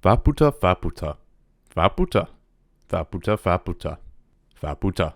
Faputa, faputa. Faputa. Faputa, faputa. Faputa.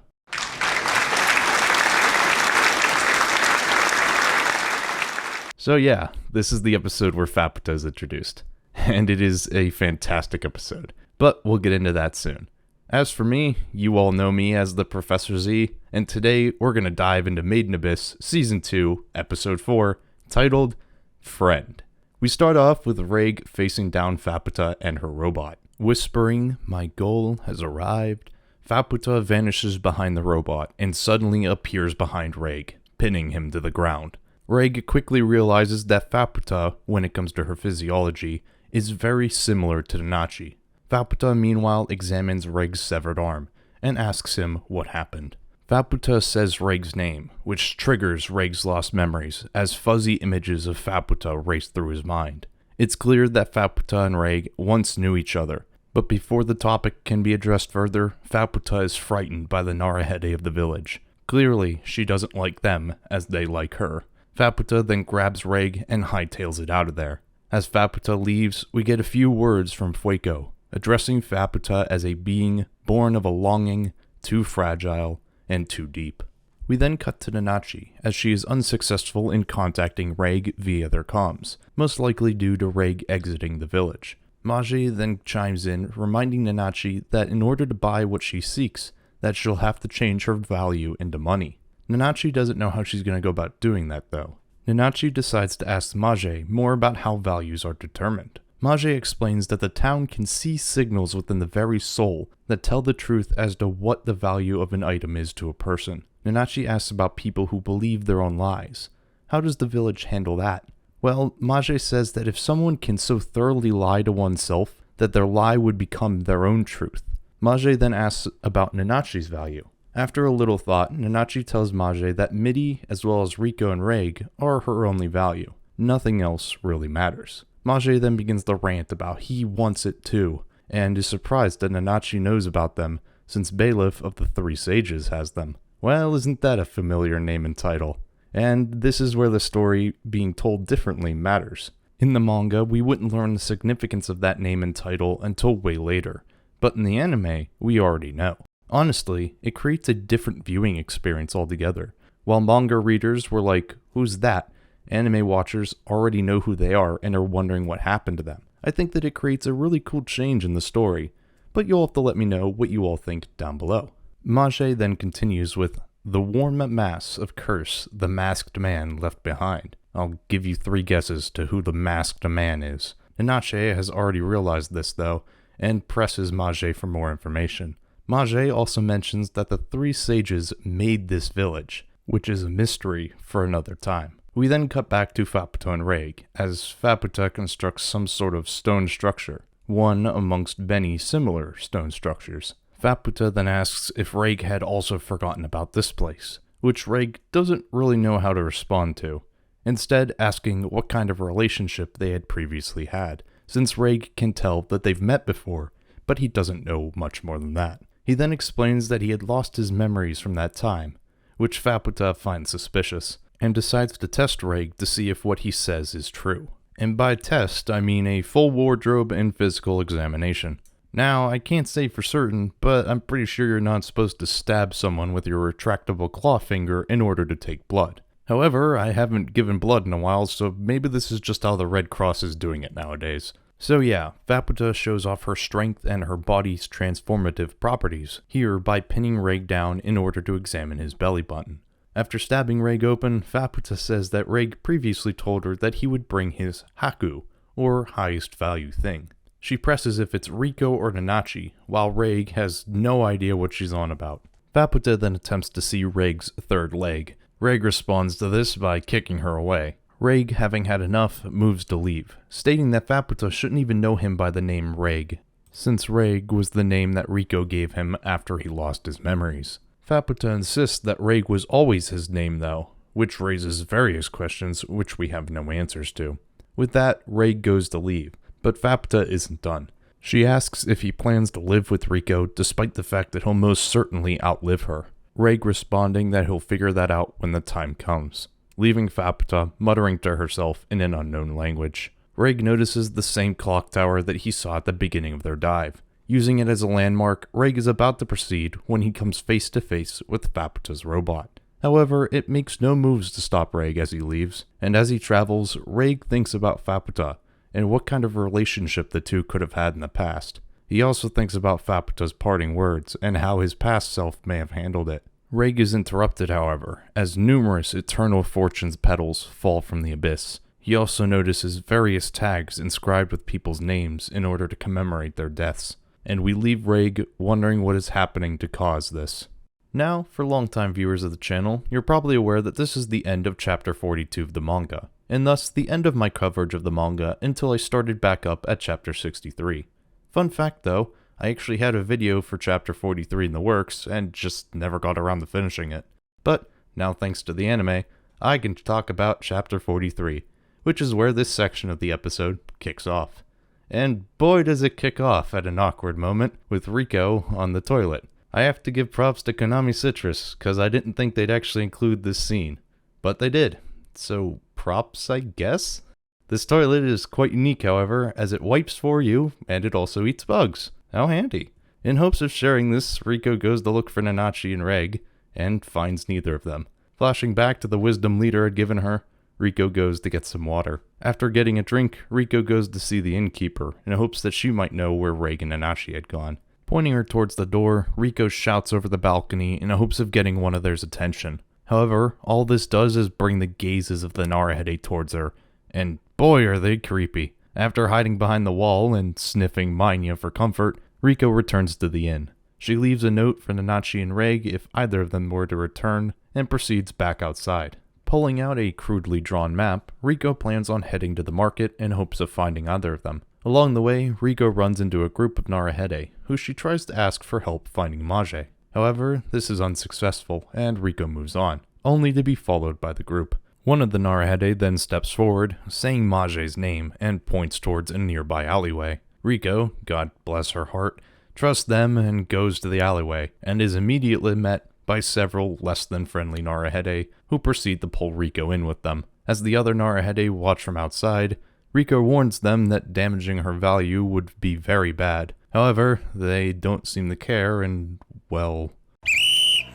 So yeah, this is the episode where Faputa is introduced. And it is a fantastic episode. But we'll get into that soon. As for me, you all know me as the Professor Z, and today we're going to dive into Made in Abyss Season 2, Episode 4, titled Friend. We start off with Reg facing down Faputa and her robot. Whispering, "My goal has arrived," Faputa vanishes behind the robot and suddenly appears behind Reg, pinning him to the ground. Reg quickly realizes that Faputa, when it comes to her physiology, is very similar to Nanachi. Faputa meanwhile examines Reg's severed arm and asks him what happened. Faputa says Reg's name, which triggers Reg's lost memories as fuzzy images of Faputa race through his mind. It's clear that Faputa and Reg once knew each other, but before the topic can be addressed further, Faputa is frightened by the Narahede of the village. Clearly, she doesn't like them as they like her. Faputa then grabs Reg and hightails it out of there. As Faputa leaves, we get a few words from Fueko, addressing Faputa as a being born of a longing too fragile and too deep. We then cut to Nanachi, as she is unsuccessful in contacting Reg via their comms, most likely due to Reg exiting the village. Mage then chimes in, reminding Nanachi that in order to buy what she seeks, that she'll have to change her value into money. Nanachi doesn't know how she's going to go about doing that though. Nanachi decides to ask Mage more about how values are determined. Mage explains that the town can see signals within the very soul that tell the truth as to what the value of an item is to a person. Nanachi asks about people who believe their own lies. How does the village handle that? Well, Mage says that if someone can so thoroughly lie to oneself that their lie would become their own truth. Mage then asks about Nanachi's value. After a little thought, Nanachi tells Mage that Midi, as well as Riko and Reg, are her only value. Nothing else really matters. Mage then begins the rant about he wants it too, and is surprised that Nanachi knows about them, since Bailiff of the Three Sages has them. Well, isn't that a familiar name and title? And this is where the story being told differently matters. In the manga, we wouldn't learn the significance of that name and title until way later, but in the anime, we already know. Honestly, it creates a different viewing experience altogether. While manga readers were like, "Who's that?" anime watchers already know who they are and are wondering what happened to them. I think that it creates a really cool change in the story, but you'll have to let me know what you all think down below. Mage then continues with, "The warm mass of curse the masked man left behind." I'll give you 3 guesses to who the masked man is. Nanachi has already realized this though, and presses Mage for more information. Mage also mentions that the Three Sages made this village, which is a mystery for another time. We then cut back to Faputa and Reg, as Faputa constructs some sort of stone structure, one amongst many similar stone structures. Faputa then asks if Reg had also forgotten about this place, which Reg doesn't really know how to respond to, instead asking what kind of relationship they had previously had, since Reg can tell that they've met before, but he doesn't know much more than that. He then explains that he had lost his memories from that time, which Faputa finds suspicious, and decides to test Reg to see if what he says is true. And by test, I mean a full wardrobe and physical examination. Now, I can't say for certain, but I'm pretty sure you're not supposed to stab someone with your retractable claw finger in order to take blood. However, I haven't given blood in a while, so maybe this is just how the Red Cross is doing it nowadays. So yeah, Faputa shows off her strength and her body's transformative properties here by pinning Reg down in order to examine his belly button. After stabbing Reg open, Faputa says that Reg previously told her that he would bring his Haku, or highest value thing. She presses if it's Riko or Nanachi, while Reg has no idea what she's on about. Faputa then attempts to see Reg's third leg. Reg responds to this by kicking her away. Reg, having had enough, moves to leave, stating that Faputa shouldn't even know him by the name Reg, since Reg was the name that Riko gave him after he lost his memories. Faputa insists that Reg was always his name though, which raises various questions which we have no answers to. With that, Reg goes to leave, but Faputa isn't done. She asks if he plans to live with Riko despite the fact that he'll most certainly outlive her. Reg responding that he'll figure that out when the time comes, leaving Faputa muttering to herself in an unknown language. Reg notices the same clock tower that he saw at the beginning of their dive. Using it as a landmark, Reg is about to proceed when he comes face to face with Faputa's robot. However, it makes no moves to stop Reg as he leaves, and as he travels, Reg thinks about Faputa and what kind of relationship the two could have had in the past. He also thinks about Faputa's parting words and how his past self may have handled it. Reg is interrupted, however, as numerous Eternal Fortune's petals fall from the abyss. He also notices various tags inscribed with people's names in order to commemorate their deaths, and we leave Reg wondering what is happening to cause this. Now, for longtime viewers of the channel, you're probably aware that this is the end of chapter 42 of the manga, and thus the end of my coverage of the manga until I started back up at chapter 63. Fun fact though, I actually had a video for chapter 43 in the works and just never got around to finishing it. But now thanks to the anime, I can talk about chapter 43, which is where this section of the episode kicks off. And boy does it kick off at an awkward moment with Riko on the toilet. I have to give props to Konami Citrus, cause I didn't think they'd actually include this scene. But they did. So props, I guess? This toilet is quite unique, however, as it wipes for you, and it also eats bugs. How handy. In hopes of sharing this, Riko goes to look for Nanachi and Reg, and finds neither of them. Flashing back to the wisdom leader had given her, Riko goes to get some water. After getting a drink, Riko goes to see the innkeeper, in hopes that she might know where Reg and Nanachi had gone. Pointing her towards the door, Riko shouts over the balcony in hopes of getting one of theirs attention. However, all this does is bring the gazes of the Narahede towards her, and boy are they creepy. After hiding behind the wall and sniffing Manya for comfort, Riko returns to the inn. She leaves a note for Nanachi and Reg if either of them were to return, and proceeds back outside. Pulling out a crudely drawn map, Riko plans on heading to the market in hopes of finding either of them. Along the way, Riko runs into a group of Narahede, who she tries to ask for help finding Mage. However, this is unsuccessful, and Riko moves on, only to be followed by the group. One of the Narahede then steps forward, saying Mage's name, and points towards a nearby alleyway. Riko, God bless her heart, trusts them and goes to the alleyway, and is immediately met by several less than friendly Narahede who proceed to pull Riko in with them. As the other Narahede watch from outside, Riko warns them that damaging her value would be very bad. However, they don't seem to care and, well...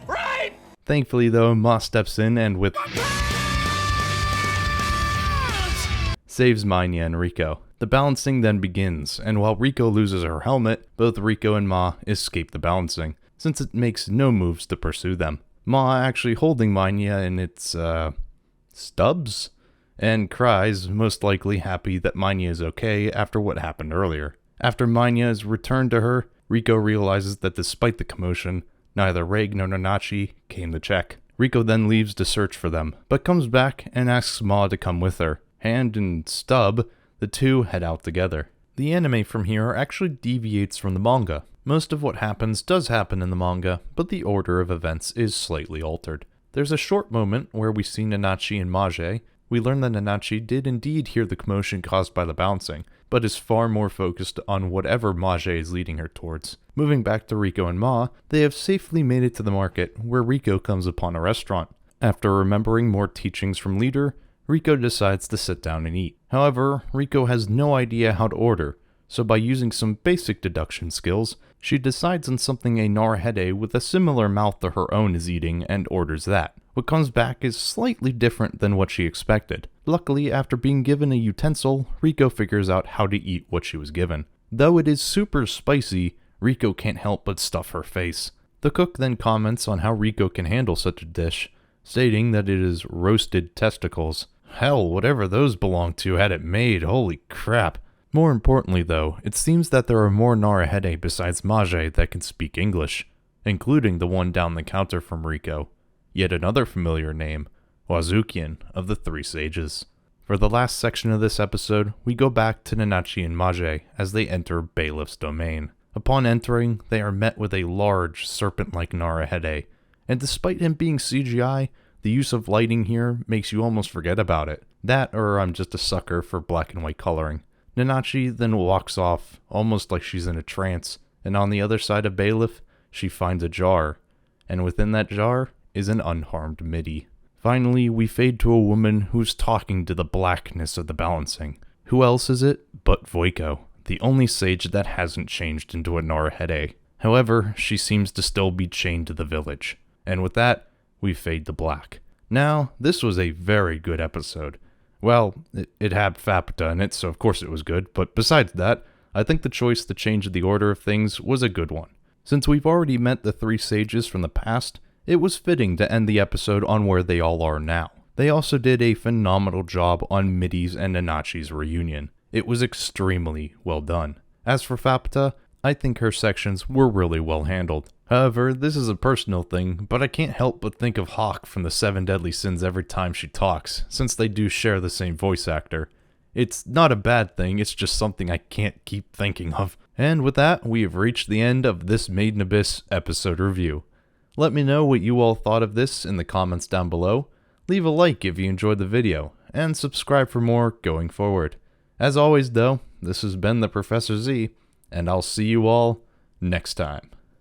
Right! Thankfully though, Ma steps in and with... saves Manya and Riko. The balancing then begins, and while Riko loses her helmet, both Riko and Ma escape the balancing, since it makes no moves to pursue them. Ma actually holding Manya in its, stubs? And cries, most likely happy that Manya is okay after what happened earlier. After Manya is returned to her, Riko realizes that despite the commotion, neither Reg nor Nanachi came to check. Riko then leaves to search for them, but comes back and asks Ma to come with her. Hand and stub, the two head out together. The anime from here actually deviates from the manga. Most of what happens does happen in the manga, but the order of events is slightly altered. There's a short moment where we see Nanachi and Mage. We learn that Nanachi did indeed hear the commotion caused by the bouncing, but is far more focused on whatever Mage is leading her towards. Moving back to Riko and Ma, they have safely made it to the market, where Riko comes upon a restaurant. After remembering more teachings from Leader, Riko decides to sit down and eat. However, Riko has no idea how to order, so by using some basic deduction skills, she decides on something a Narahede with a similar mouth to her own is eating and orders that. What comes back is slightly different than what she expected. Luckily, after being given a utensil, Riko figures out how to eat what she was given. Though it is super spicy, Riko can't help but stuff her face. The cook then comments on how Riko can handle such a dish, stating that it is roasted testicles. Hell, whatever those belong to had it made, holy crap. More importantly though, it seems that there are more Narahede besides Mage that can speak English, including the one down the counter from Riko. Yet another familiar name, Wazukian of the Three Sages. For the last section of this episode, we go back to Nanachi and Mage as they enter Bailiff's domain. Upon entering, they are met with a large, serpent-like Narahede, and despite him being CGI, the use of lighting here makes you almost forget about it. That, or I'm just a sucker for black and white coloring. Nanachi then walks off, almost like she's in a trance, and on the other side of Bailiff, she finds a jar, and within that jar is an unharmed Midi. Finally, we fade to a woman who's talking to the blackness of the balancing. Who else is it but Voiko, the only sage that hasn't changed into a Naruhede. However, she seems to still be chained to the village. And with that, we fade to black. Now, this was a very good episode. Well, it had Faputa in it, so of course it was good, but besides that, I think the choice to change the order of things was a good one. Since we've already met the 3 sages from the past, it was fitting to end the episode on where they all are now. They also did a phenomenal job on Midi's and Nanachi's reunion. It was extremely well done. As for Faputa, I think her sections were really well handled. However, this is a personal thing, but I can't help but think of Hawk from the 7 Deadly Sins every time she talks, since they do share the same voice actor. It's not a bad thing, it's just something I can't keep thinking of. And with that, we have reached the end of this Made in Abyss episode review. Let me know what you all thought of this in the comments down below. Leave a like if you enjoyed the video, and subscribe for more going forward. As always though, this has been the Professor Z, and I'll see you all next time.